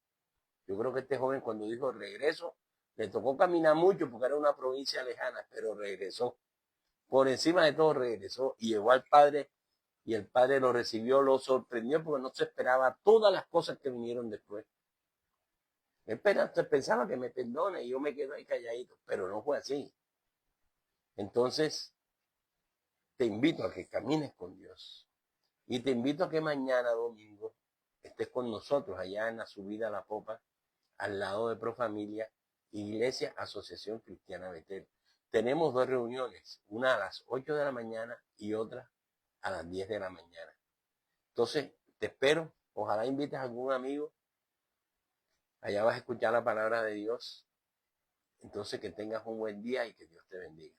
Yo creo que este joven cuando dijo regreso, le tocó caminar mucho porque era una provincia lejana, pero regresó. Por encima de todo regresó y llegó al Padre y el Padre lo recibió, lo sorprendió porque no se esperaba todas las cosas que vinieron después. Él pensaba que me perdone y yo me quedo ahí calladito, pero no fue así. Entonces, te invito a que camines con Dios y te invito a que mañana domingo estés con nosotros allá en la subida a la popa, al lado de Profamilia, Iglesia Asociación Cristiana Betel. Tenemos dos reuniones, una a las 8 de la mañana y otra a las 10 de la mañana. Entonces, te espero. Ojalá invites a algún amigo. Allá vas a escuchar la palabra de Dios. Entonces, que tengas un buen día y que Dios te bendiga.